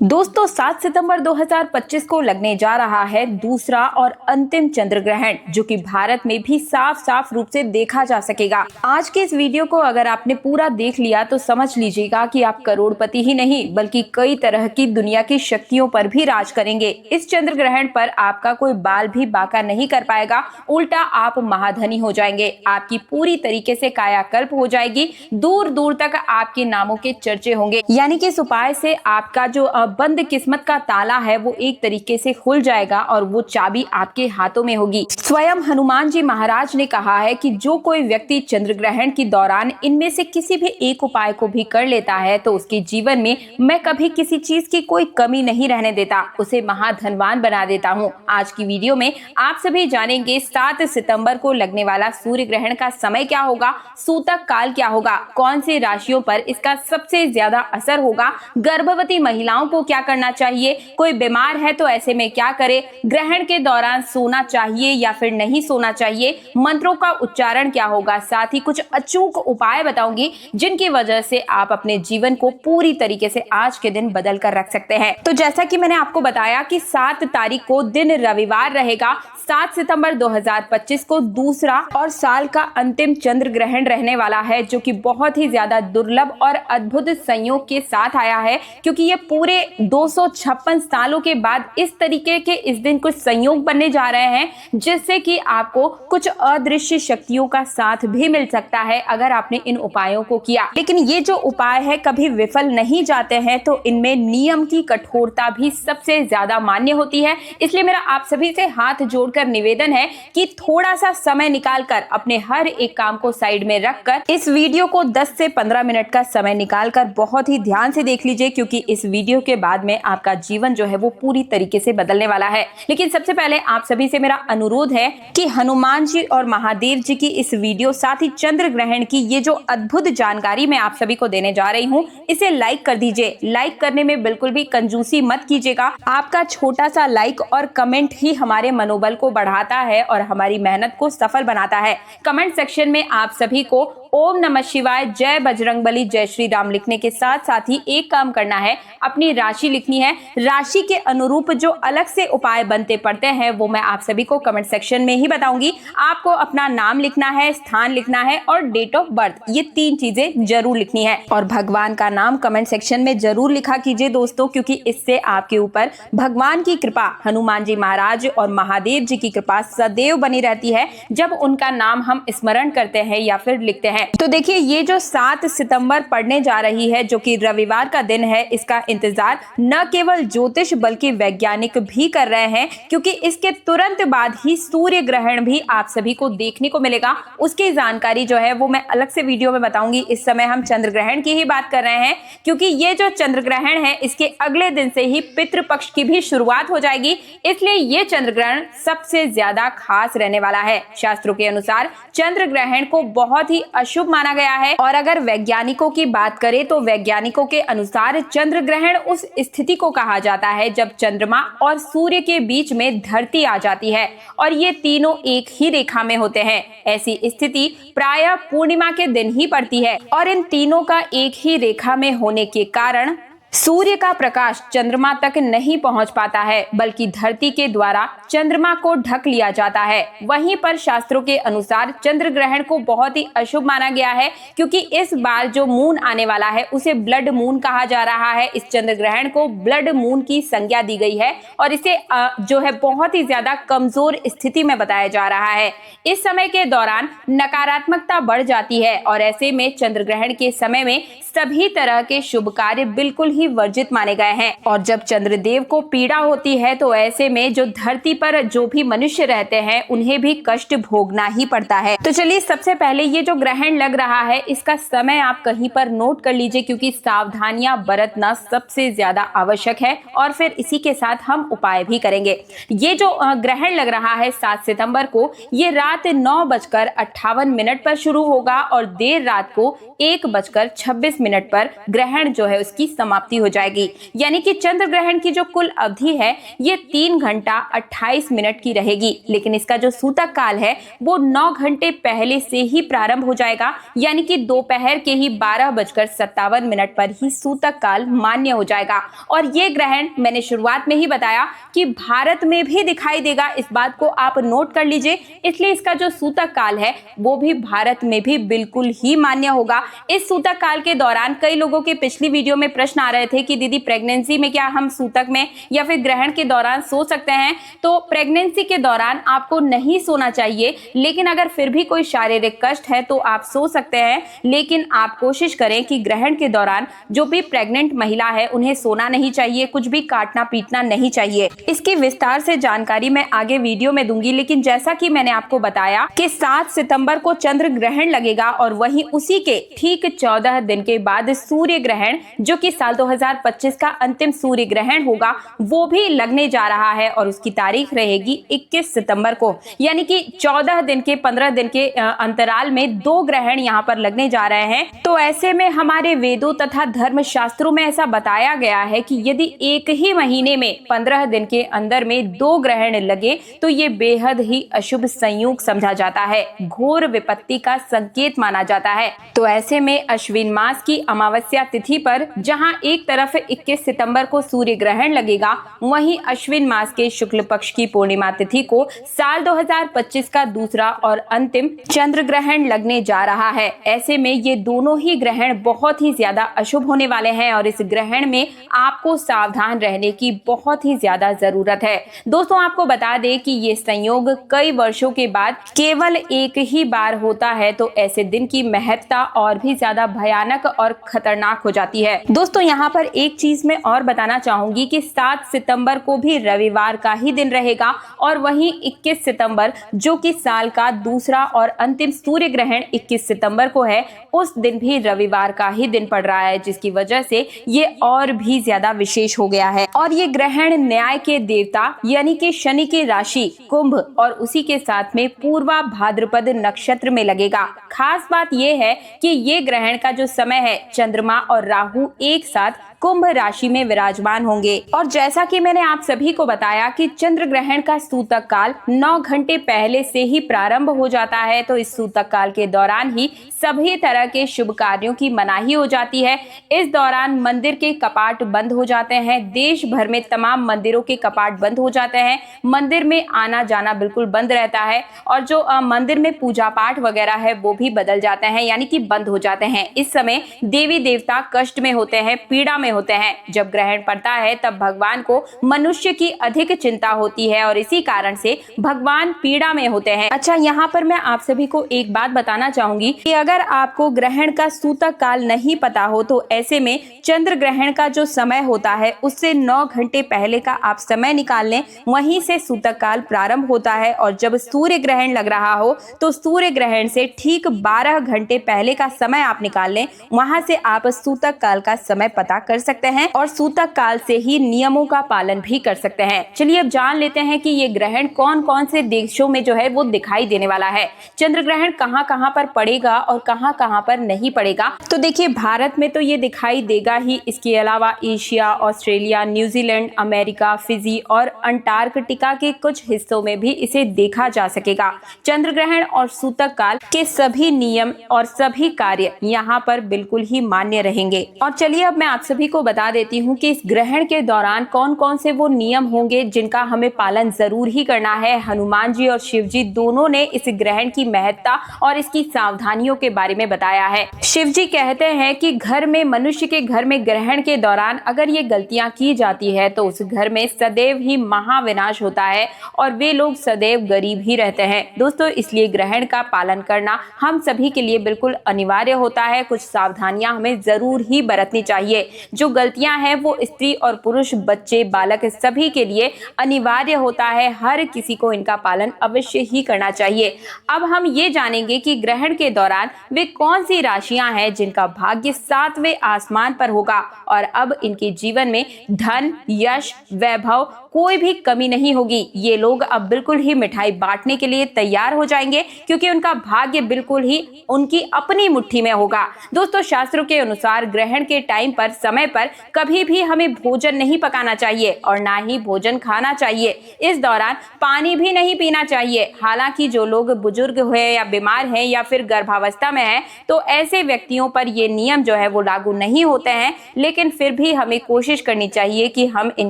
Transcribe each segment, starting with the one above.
दोस्तों 7 सितंबर 2025 को लगने जा रहा है दूसरा और अंतिम चंद्र ग्रहण, जो कि भारत में भी साफ साफ रूप से देखा जा सकेगा। आज के इस वीडियो को अगर आपने पूरा देख लिया तो समझ लीजिएगा कि आप करोड़पति ही नहीं बल्कि कई तरह की दुनिया की शक्तियों पर भी राज करेंगे। इस चंद्र ग्रहण पर आपका कोई बाल भी बाका नहीं कर पाएगा, उल्टा आप महाधनी हो जाएंगे। आपकी पूरी तरीके से कायाकल्प हो जाएगी, दूर दूर तक आपके नामों के चर्चे होंगे। यानी कि इस उपाय से आपका जो बंद किस्मत का ताला है वो एक तरीके से खुल जाएगा और वो चाबी आपके हाथों में होगी। स्वयं हनुमान जी महाराज ने कहा है कि जो कोई व्यक्ति चंद्र ग्रहण के दौरान इनमें से किसी भी एक उपाय को भी कर लेता है तो उसके जीवन में मैं कभी किसी चीज की कोई कमी नहीं रहने देता, उसे महाधनवान बना देता हूँ। आज की वीडियो में आप सभी जानेंगे 7 सितंबर को लगने वाला सूर्य ग्रहण का समय क्या होगा, सूतक काल क्या होगा, कौन सी राशियों पर इसका सबसे ज्यादा असर होगा, गर्भवती महिलाओं को क्या करना चाहिए, कोई बीमार है तो ऐसे में क्या करे, ग्रहण के दौरान सोना चाहिए या फिर नहीं सोना चाहिए, मंत्रों का उच्चारण क्या होगा, साथ ही कुछ अचूक उपाय बताऊंगी जिनकी वजह से आप अपने जीवन को पूरी तरीके से आज के दिन बदल कर रख सकते हैं। तो जैसा कि मैंने आपको बताया कि 7 तारीख को दिन रविवार रहेगा। 7 सितंबर 2025 को दूसरा और साल का अंतिम चंद्र ग्रहण रहने वाला है, जो कि बहुत ही ज्यादा दुर्लभ और अद्भुत संयोग के साथ आया है, क्योंकि ये पूरे 256 सालों के बाद इस तरीके के इस दिन कुछ संयोग बनने जा रहे हैं जिससे कि आपको कुछ अदृश्य शक्तियों का साथ भी मिल सकता है अगर आपने इन उपायों को किया। लेकिन ये जो उपाय है कभी विफल नहीं जाते हैं, तो इनमें नियम की कठोरता भी सबसे ज्यादा मान्य होती है। इसलिए मेरा आप सभी से हाथ जोड़कर निवेदन है कि थोड़ा सा समय निकालकर अपने हर एक काम को साइड में रखकर इस वीडियो को 10 से 15 मिनट का समय निकालकर बहुत ही ध्यान से देख लीजिए, क्योंकि इस वीडियो के बाद में आपका जीवन जो है वो पूरी तरीके से बदलने वाला है। लेकिन सबसे पहले आप सभी से मेरा अनुरोध है कि हनुमान जी और महादेव जी की इस वीडियो, साथ ही चंद्र ग्रहण की ये जो अद्भुत जानकारी मैं आप सभी को देने जा रही हूँ, इसे लाइक कर दीजिए। लाइक करने में बिल्कुल भी कंजूसी मत कीजिएगा। आपका छोटा सा लाइक और कमेंट ही हमारे मनोबल को बढ़ाता है और हमारी मेहनत को सफल बनाता है। कमेंट सेक्शन में आप सभी को ओम नमः शिवाय, जय बजरंगबली, जय श्री राम लिखने के साथ साथ ही एक काम करना है, अपनी राशि लिखनी है। राशि के अनुरूप जो अलग से उपाय बनते पड़ते हैं वो मैं आप सभी को कमेंट सेक्शन में ही बताऊंगी। आपको अपना नाम लिखना है, स्थान लिखना है और डेट ऑफ बर्थ, ये 3 चीजें जरूर लिखनी है। और भगवान का नाम कमेंट सेक्शन में जरूर लिखा कीजिए दोस्तों, क्योंकि इससे आपके ऊपर भगवान की कृपा, हनुमान जी महाराज और महादेव जी की कृपा सदैव बनी रहती है जब उनका नाम हम स्मरण करते हैं या फिर लिखते हैं। तो देखिए, ये जो 7 सितंबर पड़ने जा रही है, जो कि रविवार का दिन है, इसका इंतजार न केवल ज्योतिष बल्कि वैज्ञानिक भी कर रहे हैं, क्योंकि इसके तुरंत बाद ही सूर्य ग्रहण भी आप सभी को देखने को मिलेगा। उसकी जानकारी जो है वो मैं अलग से वीडियो में बताऊंगी। इस समय हम चंद्र ग्रहण की ही बात कर रहे हैं, क्योंकि ये जो चंद्र ग्रहण है इसके अगले दिन से ही पितृपक्ष की भी शुरुआत हो जाएगी, इसलिए ये चंद्र ग्रहण सबसे ज्यादा खास रहने वाला है। शास्त्रों के अनुसार चंद्र ग्रहण को बहुत ही अशुभ माना गया है, और अगर वैज्ञानिकों की बात करें तो वैज्ञानिकों के अनुसार चंद्र ग्रहण उस स्थिति को कहा जाता है जब चंद्रमा और सूर्य के बीच में धरती आ जाती है और ये तीनों एक ही रेखा में होते हैं। ऐसी स्थिति प्रायः पूर्णिमा के दिन ही पड़ती है, और इन तीनों का एक ही रेखा में होने के कारण सूर्य का प्रकाश चंद्रमा तक नहीं पहुंच पाता है, बल्कि धरती के द्वारा चंद्रमा को ढक लिया जाता है। वहीं पर शास्त्रों के अनुसार चंद्र ग्रहण को बहुत ही अशुभ माना गया है, क्योंकि इस बार जो मून आने वाला है उसे ब्लड मून कहा जा रहा है। इस चंद्र ग्रहण को ब्लड मून की संज्ञा दी गई है और इसे जो है बहुत ही ज्यादा कमजोर स्थिति में बताया जा रहा है। इस समय के दौरान नकारात्मकता बढ़ जाती है और ऐसे में चंद्र ग्रहण के समय में सभी तरह के शुभ कार्य बिल्कुल ही वर्जित माने गए हैं। और जब चंद्रदेव को पीड़ा होती है तो ऐसे में जो धरती पर जो भी मनुष्य रहते हैं उन्हें भी कष्ट भोगना ही पड़ता है। तो चलिए, सबसे पहले ये जो ग्रहण लग रहा है इसका समय आप कहीं पर नोट कर लीजिए, क्योंकि सावधानियां बरतना सबसे ज्यादा आवश्यक है और फिर इसी के साथ हम उपाय भी करेंगे। ये जो ग्रहण लग रहा है 7 सितंबर को, ये रात 9:58 पर शुरू होगा और देर रात को 1:26 पर ग्रहण जो है उसकी समाप्ति समाप्ति हो जाएगी। यानी कि चंद्र ग्रहण की जो कुल अवधि है ये 3 घंटा 28 मिनट की रहेगी, लेकिन इसका जो सूतक काल है वो 9 घंटे पहले से ही प्रारंभ हो जाएगा। यानी कि दोपहर के ही 12:57 पर ही सूतक काल मान्य हो जाएगा। और ये ग्रहण मैंने शुरुआत में ही बताया कि भारत में भी दिखाई देगा, इस बात को आप नोट कर लीजिए। इसलिए इसका जो सूतक काल है वो भी भारत में भी बिल्कुल ही मान्य होगा। इस सूतक काल के दौरान कई लोगों के पिछली वीडियो में प्रश्न आ रहे थे कि दीदी प्रेगनेंसी में क्या हम सूतक में या फिर ग्रहण के दौरान सो सकते हैं? तो प्रेगनेंसी के दौरान आपको नहीं सोना चाहिए, लेकिन अगर फिर भी कोई शारीरिक कष्ट है तो आप सो सकते हैं। लेकिन आप कोशिश करें कि ग्रहण के दौरान जो भी प्रेग्नेंट महिला है उन्हें सोना नहीं चाहिए, कुछ भी काटना पीटना नहीं चाहिए। इसकी विस्तार से जानकारी मैं आगे वीडियो में दूंगी, लेकिन जैसा कि मैंने आपको बताया कि 7 सितंबर को चंद्र ग्रहण लगेगा और वहीं उसी के ठीक 14 दिन के बाद सूर्य ग्रहण, जो कि साल 2025 का अंतिम सूर्य ग्रहण होगा, वो भी लगने जा रहा है और उसकी तारीख रहेगी 21 सितंबर को। यानी कि 14 दिन के 15 दिन के अंतराल में 2 ग्रहण यहाँ पर लगने जा रहे हैं। तो ऐसे में हमारे वेदों तथा धर्म शास्त्रों में ऐसा बताया गया है कि यदि एक ही महीने में 15 दिन के अंदर में 2 ग्रहण लगे तो ये बेहद ही अशुभ संयोग समझा जाता है, घोर विपत्ति का संकेत माना जाता है। तो ऐसे में अश्विन मास की अमावस्या तिथि पर जहां एक तरफ 21 सितंबर को सूर्य ग्रहण लगेगा, वहीं अश्विन मास के शुक्ल पक्ष की पूर्णिमा तिथि को साल 2025 का दूसरा और अंतिम चंद्र ग्रहण लगने जा रहा है। ऐसे में ये दोनों ही ग्रहण बहुत ही ज्यादा अशुभ होने वाले हैं और इस ग्रहण में आपको सावधान रहने की बहुत ही ज्यादा जरूरत है। दोस्तों आपको बता दें कि ये संयोग कई वर्षों के बाद केवल एक ही बार होता है, तो ऐसे दिन की महत्ता और भी ज्यादा भयानक और खतरनाक हो जाती है। दोस्तों यहाँ पर एक चीज मैं और बताना चाहूंगी कि 7 सितंबर को भी रविवार का ही दिन रहेगा और वहीं 21 सितंबर जो कि साल का दूसरा और अंतिम सूर्य ग्रहण 21 सितंबर को है, उस दिन भी रविवार का ही दिन पड़ रहा है, जिसकी वजह से ये और भी ज्यादा विशेष हो गया है। और ये ग्रहण न्याय के देवता यानी कि शनि की राशि कुंभ और उसी के साथ में पूर्वा भाद्रपद नक्षत्र में लगेगा। खास बात यह है कि ये ग्रहण का जो समय है, चंद्रमा और राहु एक साथ कुंभ राशि में विराजमान होंगे। और जैसा कि मैंने आप सभी को बताया कि चंद्र ग्रहण का सूतक काल 9 घंटे पहले से ही प्रारंभ हो जाता है, तो इस सूतक काल के दौरान ही सभी तरह के शुभ कार्यों की मनाही हो जाती है। इस दौरान मंदिर के कपाट बंद हो जाते हैं, देश भर में तमाम मंदिरों के कपाट बंद हो जाते हैं, मंदिर में आना जाना बिल्कुल बंद रहता है और जो मंदिर में पूजा पाठ वगैरह है वो भी बदल जाते हैं, यानी कि बंद हो जाते हैं। इस समय देवी देवता कष्ट में होते हैं, पीड़ा में होते हैं। जब ग्रहण पड़ता है तब भगवान को मनुष्य की अधिक चिंता होती है और इसी कारण से भगवान पीड़ा में होते हैं। अच्छा, यहाँ पर मैं आप सभी को एक बात बताना चाहूंगी कि अगर आपको ग्रहण का सूतक काल नहीं पता हो तो ऐसे में चंद्र ग्रहण का जो समय होता है उससे 9 घंटे पहले का आप समय निकाल लें, वहीं से सूतक काल प्रारंभ होता है। और जब सूर्य ग्रहण लग रहा हो तो सूर्य ग्रहण से ठीक 12 घंटे पहले का समय आप निकाल लें, वहां से आप सूतक काल का समय पता कर सकते हैं और सूतक काल से ही नियमों का पालन भी कर सकते हैं। चलिए अब जान लेते हैं कि ये ग्रहण कौन कौन से देशों में जो है वो दिखाई देने वाला है। चंद्र ग्रहण कहाँ कहाँ पर पड़ेगा और कहाँ कहाँ पर नहीं पड़ेगा। तो देखिए भारत में तो ये दिखाई देगा ही, इसके अलावा Asia, Australia, New Zealand, America, Fiji और अंटार्कटिका के कुछ हिस्सों में भी इसे देखा जा सकेगा। चंद्र ग्रहण और सूतक काल के सभी नियम और सभी कार्य यहाँ पर बिल्कुल ही मान्य रहेंगे। और चलिए अब मैं आप सभी को बता देती हूँ कि इस ग्रहण के दौरान कौन कौन से वो नियम होंगे जिनका हमें पालन जरूर ही करना है। हनुमान जी और शिव जी दोनों ने इस ग्रहण की महत्ता और इसकी सावधानियों के बारे में बताया है। शिव जी कहते हैं कि घर में, मनुष्य के घर में ग्रहण के दौरान अगर ये गलतियां की जाती है तो उस घर में सदैव ही महाविनाश होता है और वे लोग सदैव गरीब ही रहते हैं। दोस्तों इसलिए ग्रहण का पालन करना हम सभी के लिए बिल्कुल अनिवार्य होता है। कुछ सावधानियां हमें जरूर ही बरतनी चाहिए। जो गलतियां हैं वो स्त्री और पुरुष, बच्चे, बालक सभी के लिए अनिवार्य होता है। हर किसी को इनका पालन अवश्य ही करना चाहिए। अब हम ये जानेंगे कि ग्रहण के दौरान वे कौन सी राशियां हैं जिनका भाग्य 7वें आसमान पर होगा और अब इनके जीवन में धन, यश, वैभव कोई भी कमी नहीं होगी। ये लोग अब बिल्कुल ही मिठाई बांटने के लिए तैयार हो जाएंगे क्योंकि उनका भाग्य बिल्कुल ही उनकी अपनी मुट्ठी में होगा। दोस्तों शास्त्रों के अनुसार ग्रहण के टाइम पर समय पर कभी भी हमें भोजन नहीं पकाना चाहिए और ना ही भोजन खाना चाहिए। इस दौरान पानी भी नहीं पीना चाहिए। हालांकि जो लोग बुजुर्ग हुए या बीमार हैं या फिर गर्भावस्था में हैं, तो ऐसे व्यक्तियों पर ये नियम जो है वो लागू नहीं होते हैं, लेकिन फिर भी हमें कोशिश करनी चाहिए कि हम इन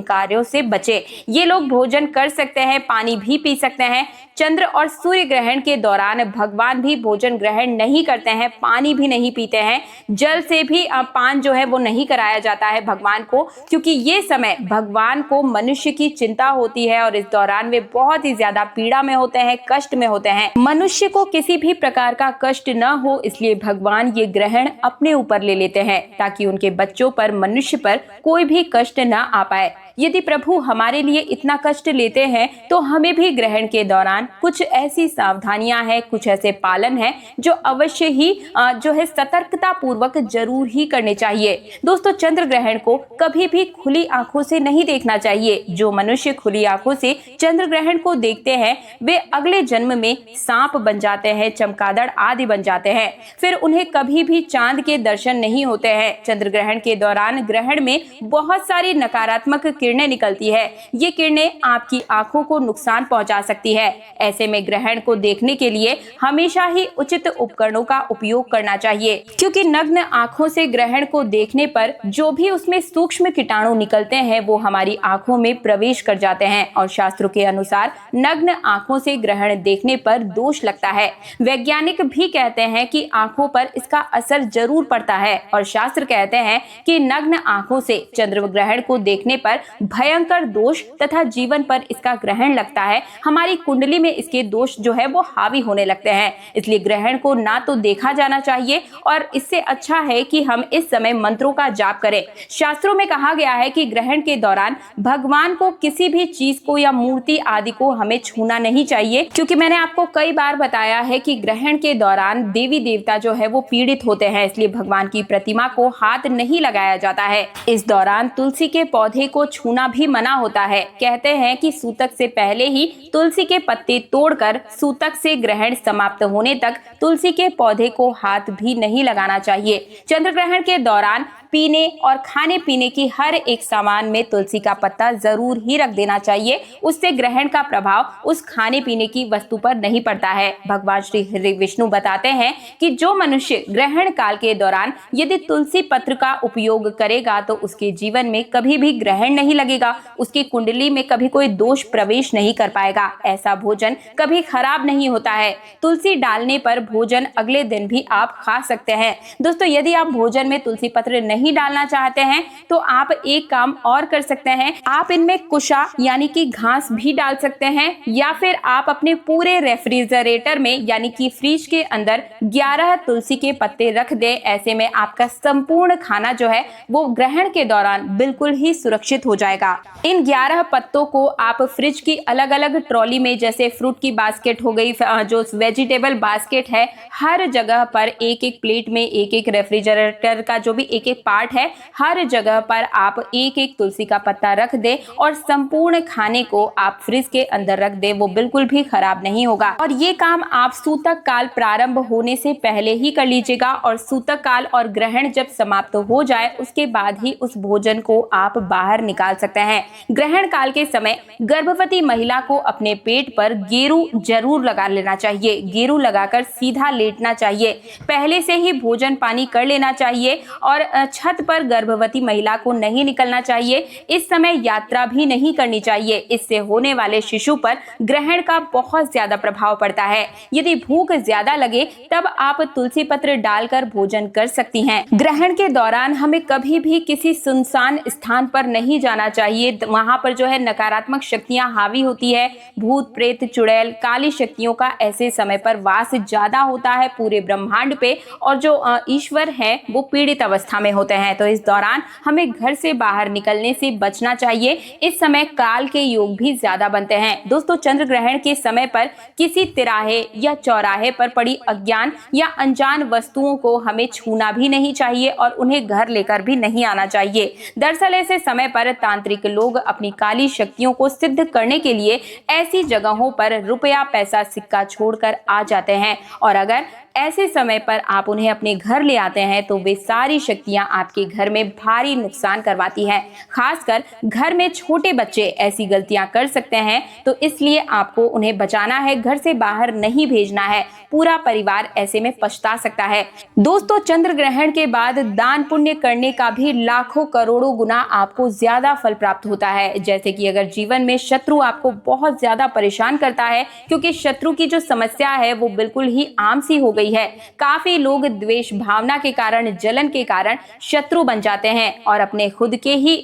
कार्यों से बचें। ये लोग भोजन कर सकते हैं, पानी भी पी सकते हैं। चंद्र और सूर्य ग्रहण के दौरान भगवान भी भोजन ग्रहण नहीं करते हैं, पानी भी नहीं पीते हैं, जल से भी पान जो है वो नहीं कराया जाता है भगवान को, क्योंकि ये समय भगवान को मनुष्य की चिंता होती है और इस दौरान वे बहुत ही ज्यादा पीड़ा में होते हैं, कष्ट में होते हैं। मनुष्य को किसी भी प्रकार का कष्ट न हो, इसलिए भगवान ये ग्रहण अपने ऊपर ले लेते हैं ताकि उनके बच्चों पर, मनुष्य पर कोई भी कष्ट न आ पाए। यदि प्रभु हमारे लिए इतना कष्ट लेते हैं तो हमें भी ग्रहण के दौरान कुछ ऐसी सावधानियां हैं, कुछ ऐसे पालन है जो अवश्य ही जो है सतर्कता पूर्वक जरूर ही करने चाहिए। दोस्तों, चंद्र ग्रहण को कभी भी खुली आंखों से नहीं देखना चाहिए। जो मनुष्य खुली आंखों से चंद्र ग्रहण को देखते हैं वे अगले जन्म में सांप बन जाते हैं, चमगादड़ आदि बन जाते हैं, फिर उन्हें कभी भी चांद के दर्शन नहीं होते हैं। चंद्र ग्रहण के दौरान ग्रहण में बहुत सारी नकारात्मक किरणें निकलती है। ये किरणें आपकी आंखों को नुकसान पहुंचा सकती है। ऐसे में ग्रहण को देखने के लिए हमेशा ही उचित उपकरणों का उपयोग करना चाहिए, क्योंकि नग्न आंखों से ग्रहण को देखने पर जो भी उसमें सूक्ष्म कीटाणु निकलते हैं वो हमारी आंखों में प्रवेश कर जाते हैं और शास्त्रों के अनुसार नग्न आंखों से ग्रहण देखने पर दोष लगता है। वैज्ञानिक भी कहते हैं कि आंखों पर इसका असर जरूर पड़ता है और शास्त्र कहते हैं कि नग्न आंखों से चंद्र ग्रहण को देखने पर भयंकर दोष तथा जीवन पर इसका ग्रहण लगता है। हमारी कुंडली में इसके दोष जो है वो हावी होने लगते हैं। इसलिए ग्रहण को ना तो देखा जाना चाहिए और इससे अच्छा है कि हम इस समय मंत्रों का जाप करें। शास्त्रों में कहा गया है कि ग्रहण के दौरान भगवान को किसी भी चीज को या मूर्ति आदि को हमें छूना नहीं चाहिए, क्योंकि मैंने आपको कई बार बताया है कि ग्रहण के दौरान देवी देवता जो है वो पीड़ित होते हैं, इसलिए भगवान की प्रतिमा को हाथ नहीं लगाया जाता है। इस दौरान तुलसी के पौधे को छूना भी मना होता है। कहते हैं कि सूतक से पहले ही तुलसी के पत्ते तोड़कर सूतक से ग्रहण समाप्त होने तक तुलसी के पौधे को हाथ भी नहीं लगाना चाहिए। चंद्र ग्रहण के दौरान पीने और खाने पीने की हर एक सामान में तुलसी का पत्ता जरूर ही रख देना चाहिए। उससे ग्रहण का प्रभाव उस खाने पीने की वस्तु पर नहीं पड़ता है। भगवान श्री हरि विष्णु बताते हैं कि जो मनुष्य ग्रहण काल के दौरान यदि तुलसी पत्र का उपयोग करेगा तो उसके जीवन में कभी भी ग्रहण नहीं लगेगा, उसकी कुंडली में कभी कोई दोष प्रवेश नहीं कर पाएगा। ऐसा भोजन कभी खराब नहीं होता है। तुलसी डालने पर भोजन अगले दिन भी आप खा सकते हैं। दोस्तों, यदि आप भोजन में तुलसी पत्र नहीं डालना चाहते हैं तो आप एक काम और कर सकते हैं, आप इनमें कुशा यानी कि घास भी डाल सकते हैं, या फिर आप अपने पूरे रेफ्रिजरेटर में यानी कि फ्रिज के अंदर 11 तुलसी के पत्ते रख दें। ऐसे में आपका संपूर्ण खाना जो है वो ग्रहण के दौरान बिल्कुल ही सुरक्षित हो जाएगा। इन 11 पत्तों को आप फ्रिज की अलग अलग ट्रॉली में, जैसे फ्रूट की बास्केट हो गई, जो वेजिटेबल बास्केट है, हर जगह पर एक एक प्लेट में एक एक रेफ्रिजरेटर का जो भी एक एक पार्ट है, हर जगह पर आप एक एक तुलसी का पत्ता रख दें और संपूर्ण खाने को आप फ्रिज के अंदर रख दें। वो बिल्कुल भी खराब नहीं होगा। और ये काम आप सूतक काल प्रारंभ होने से पहले ही कर लीजिएगा और सूतक काल और ग्रहण जब समाप्त हो जाए उसके बाद ही उस भोजन को आप बाहर निकाल सकते हैं। ग्रहण काल के समय गर्भवती महिला को अपने पेट पर गेरू जरूर लगा लेना चाहिए। गेरू लगाकर सीधा लेटना चाहिए। पहले से ही भोजन पानी कर लेना चाहिए और छत पर गर्भवती महिला को नहीं निकलना चाहिए। इस समय यात्रा भी नहीं करनी चाहिए। इससे होने वाले शिशु पर ग्रहण का बहुत ज्यादा प्रभाव पड़ता है। यदि भूख ज्यादा लगे तब आप तुलसी पत्र डालकर भोजन कर सकती हैं। ग्रहण के दौरान हमें कभी भी किसी सुनसान स्थान पर नहीं जाना चाहिए। वहां पर जो है नकारात्मक शक्तियां हावी होती है। भूत प्रेत चुड़ैल काली शक्तियों का ऐसे समय पर वास ज्यादा होता है पूरे ब्रह्मांड पे, और जो ईश्वर है वो पीड़ित अवस्था में होते हैं। तो इस दौरान हमें घर से बाहर निकलने से बचना चाहिए। इस समय काल के योग भी ज्यादा बनते हैं। दोस्तों, चंद्र ग्रहण के समय पर किसी तिराहे या चौराहे पर पड़ी अज्ञान या अनजान वस्तुओं को हमें छूना भी नहीं चाहिए और उन्हें घर लेकर भी नहीं आना चाहिए। दरअसल ऐसे समय पर तांत्रिक लोग अपनी काली शक्तियों को सिद्ध करने के लिए ऐसी जगहों पर रुपया पैसा सिक्का छोड़कर आ जाते हैं, और अगर ऐसे समय पर आप उन्हें अपने घर ले आते हैं तो वे सारी शक्तियां आपके घर में भारी नुकसान करवाती हैं। खासकर घर में छोटे बच्चे ऐसी गलतियां कर सकते हैं, तो इसलिए आपको उन्हें बचाना है, घर से बाहर नहीं भेजना है। पूरा परिवार ऐसे में पछता सकता है। दोस्तों, चंद्र ग्रहण के बाद दान पुण्य करने का भी लाखों करोड़ों गुना आपको ज्यादा फल प्राप्त होता है। जैसे कि अगर जीवन में शत्रु आपको बहुत ज्यादा परेशान करता है, क्योंकि शत्रु की जो समस्या है वो बिल्कुल ही आम सी हो गई है। काफी लोग द्वेष भावना के कारण, जलन के कारण शत्रु बन जाते हैं और अपने खुद के ही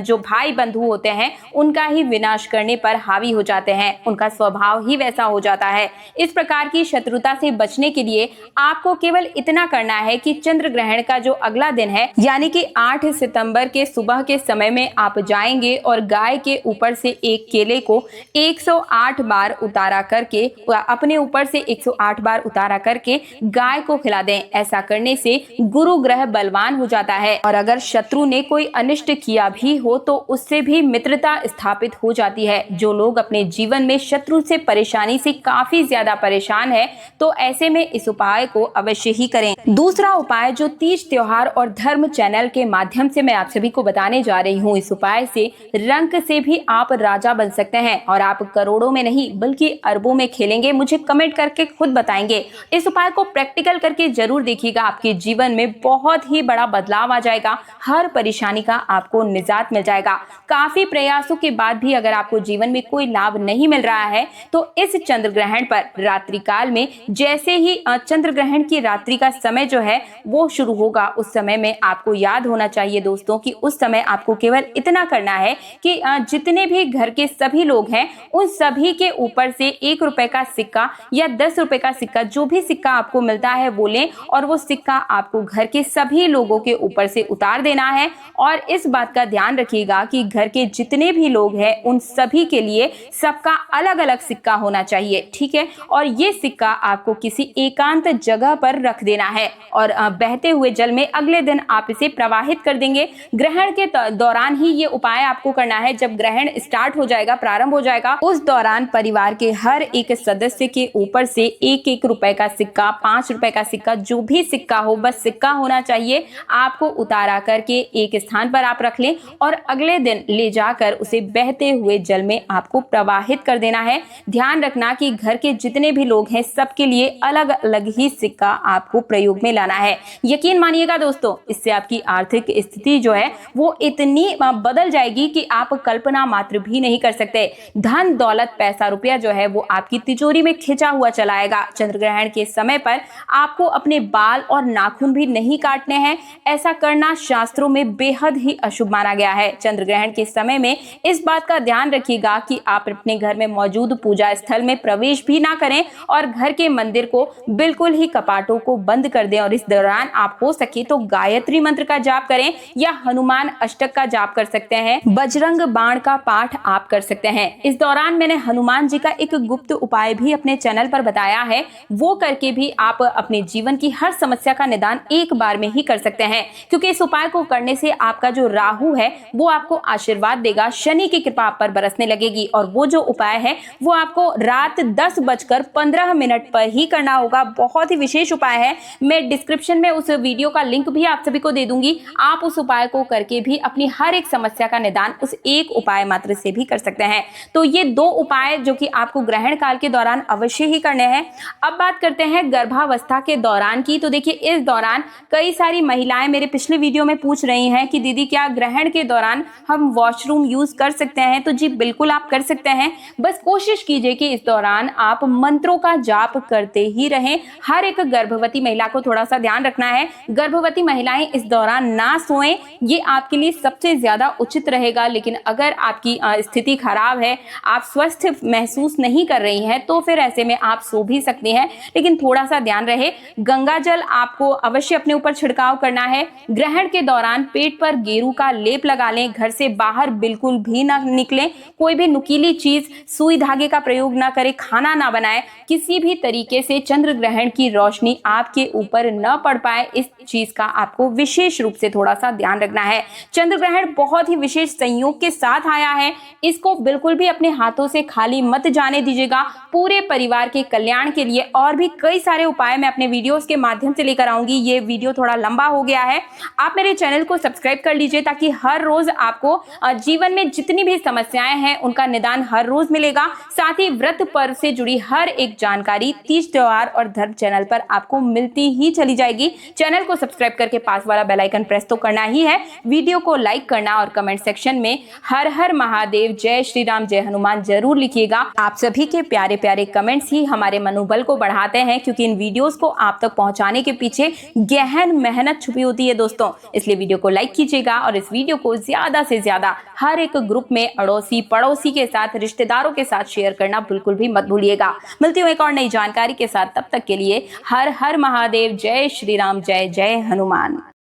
जो भाई बंधु होते हैं उनका ही विनाश करने पर हावी हो जाते हैं। उनका स्वभाव ही वैसा हो जाता है। इस प्रकार की शत्रुता से बचने के लिए आपको केवल इतना करना है कि चंद्र ग्रहण का जो अगला दिन है, यानी कि 8 सितंबर के सुबह के समय में आप जाएंगे और गाय के ऊपर से एक केले को 108 बार उतारा करके, अपने ऊपर से 108 बार उतारा करके गाय को खिला दें। ऐसा करने से गुरु ग्रह बलवान हो जाता है और अगर शत्रु ने कोई अनिष्ट किया भी हो तो उससे भी मित्रता स्थापित हो जाती है। जो लोग अपने जीवन में शत्रु से परेशानी से काफी ज्यादा परेशान है, तो ऐसे में इस उपाय को अवश्य ही करें। दूसरा उपाय जो तीज त्योहार और धर्म चैनल के माध्यम से मैं आप सभी को बताने जा रही हूँ, इस उपाय से रंक से भी आप राजा बन सकते हैं और आप करोड़ों में नहीं बल्कि अरबों में खेलेंगे। मुझे कमेंट करके खुद बताएंगे। इस उपाय को प्रैक्टिकल करके जरूर देखिएगा, आपके जीवन में बहुत ही बड़ा बदलाव आ जाएगा। हर परेशानी का आपको निजात मिल जाएगा। काफी प्रयासों के बाद भी अगर आपको जीवन में कोई लाभ नहीं मिल रहा है, तो इस चंद्र ग्रहण पर रात्रि काल में जैसे ही चंद्र ग्रहण की रात्रि का समय जो है वो शुरू होगा, उस समय में आपको याद होना चाहिए दोस्तों कि उस समय आपको केवल इतना करना है कि जितने भी घर के सभी लोग हैं उन सभी के ऊपर से 1 रुपए का सिक्का या 10 रुपए का सिक्का, जो भी सिक्का आपको मिलता है वो लें और वो सिक्का आपको घर के सभी लोगों के ऊपर से उतार देना है। और इस बात का ध्यान रखिएगा कि घर के जितने भी लोग हैं उन सभी के लिए सबका अलग अलग सिक्का होना चाहिए, ठीक है। और ये सिक्का आपको किसी एकांत जगह पर रख देना है और बहते हुए जल में अगले दिन आप इसे प्रवाहित कर देंगे। ग्रहण के दौरान ही ये उपाय आपको करना है। जब ग्रहण स्टार्ट हो जाएगा, प्रारंभ हो जाएगा, उस दौरान परिवार के हर एक सदस्य के ऊपर से 1-1 रुपए का सिक्का, 5 रुपए का सिक्का, जो भी सिक्का हो, बस सिक्का होना चाहिए, आपको उतारा करके एक स्थान पर आप रख लें और अगले दिन ले जाकर उसे बहते हुए जल में आपको प्रवाहित कर देना है। ध्यान रखना कि घर के जितने भी लोग हैं सबके लिए अलग अलग ही सिक्का आपको प्रयोग में लाना है। यकीन मानिएगा दोस्तों, इससे आपकी आर्थिक स्थिति जो है वो इतनी बदल जाएगी कि आप कल्पना मात्र भी नहीं कर सकते। धन दौलत पैसा रुपया जो है वो आपकी तिजोरी में खिंचा हुआ चला आएगा। चंद्र ग्रहण के समय पर आपको अपने बाल और नाखून भी नहीं काटने हैं। ऐसा करना शास्त्रों में बेहद ही अशुभ माना गया है। चंद्र ग्रहण के समय में इस बात का ध्यान रखिएगा कि आप अपने घर में मौजूद पूजा स्थल में प्रवेश भी ना करें और घर के मंदिर को बिल्कुल ही कपाटों को बंद कर दें। और इस दौरान आप हो सके तो गायत्री मंत्र का जाप करें या हनुमान अष्टक का जाप कर सकते हैं, बजरंग बाण का पाठ आप कर सकते हैं। इस दौरान मैंने हनुमान जी का एक गुप्त उपाय भी अपने चैनल पर बताया है, वो करके भी आप अपने जीवन की हर समस्या का निदान एक बार में ही कर सकते हैं। क्योंकि इस उपाय को करने से आपका जो राहु है वो आपको आशीर्वाद देगा, शनि की कृपा आप पर बरसने लगेगी। और वो जो उपाय है वो आपको रात 10:15 पर ही करना होगा। बहुत ही विशेष उपाय है। मैं डिस्क्रिप्शन में उस वीडियो का लिंक भी आप सभी को दे दूंगी। आप उस उपाय को करके भी अपनी हर एक समस्या का निदान उस एक उपाय मात्र से भी कर सकते हैं। तो ये 2 उपाय जो कि आपको ग्रहण काल के दौरान अवश्य ही करने हैं। अब बात करते हैं गर्भावस्था के दौरान की। तो देखिए, इस दौरान कई सारी महिलाएं मेरे पिछले वीडियो में पूछ रही हैं कि दीदी क्या ग्रहण के दौरान हम वॉशरूम यूज कर सकते हैं? तो जी बिल्कुल आप कर सकते हैं। बस कोशिश कीजिए कि इस दौरान आप मंत्रों का जाप करते ही रहें। हर एक गर्भवती महिला को थोड़ा सा ध्यान रखना है। गर्भवती महिलाएं इस दौरान ना सोएं, ये आपके लिए सबसे ज्यादा उचित रहेगा। लेकिन अगर आपकी स्थिति खराब है, आप स्वस्थ महसूस नहीं कर रही हैं, तो फिर ऐसे में आप सो भी सकती हैं। लेकिन थोड़ा सा ध्यान रहे, गंगा जल आपको अवश्य अपने ऊपर छिड़काव करना है। ग्रहण के दौरान पेट पर गेरू का लेप लगा लें। घर से बाहर बिल्कुल भी ना निकलें। कोई भी नुकीली चीज, सुई धागे का प्रयोग ना करें। खाना ना बनाएं। किसी भी तरीके से चंद्र ग्रहण की रोशनी आपके ऊपर न पड़ पाए, इस चीज का आपको विशेष रूप से थोड़ा सा ध्यान रखना है। चंद्र ग्रहण बहुत ही विशेष संयोग के साथ आया है। इसको बिल्कुल भी अपने हाथों से खाली मत जाने दीजिएगा। पूरे परिवार के कल्याण के लिए और भी कई सारे उपाय मैं अपने वीडियोस के माध्यम से लेकर आऊंगी। ये वीडियो थोड़ा लंबा हो गया है, आप मेरे चैनल को सब्सक्राइब कर लीजिए ताकि हर रोज आपको जीवन में जितनी भी समस्याएं हैं उनका निदान हर रोज मिलेगा। साथ ही व्रत पर्व से जुड़ी हर एक जानकारी तीज त्योहार और धर्म चैनल पर आपको मिलती ही चली जाएगी। चैनल को सब्सक्राइब करके पास वाला बेल आइकन प्रेस तो करना ही है, वीडियो को लाइक करना और कमेंट सेक्शन में हर हर महादेव, जय श्री राम, जय हनुमान जरूर लिखिएगा। आप सभी के प्यारे प्यारे कमेंट्स ही हमारे मनोबल को बढ़ाते हैं, क्योंकि इन वीडियोस को आप तक पहुंचाने के पीछे गहन मेहनत छुपी होती है दोस्तों। इसलिए वीडियो को लाइक कीजिएगा और इस वीडियो को ज्यादा से ज्यादा हर एक ग्रुप में अड़ोसी पड़ोसी के साथ, रिश्तेदारों के साथ शेयर करना बिल्कुल भी मत भूलिएगा। मिलती हूँ एक और नई जानकारी के साथ, तब तक के लिए हर हर महादेव, जय श्री राम, जय जय हनुमान।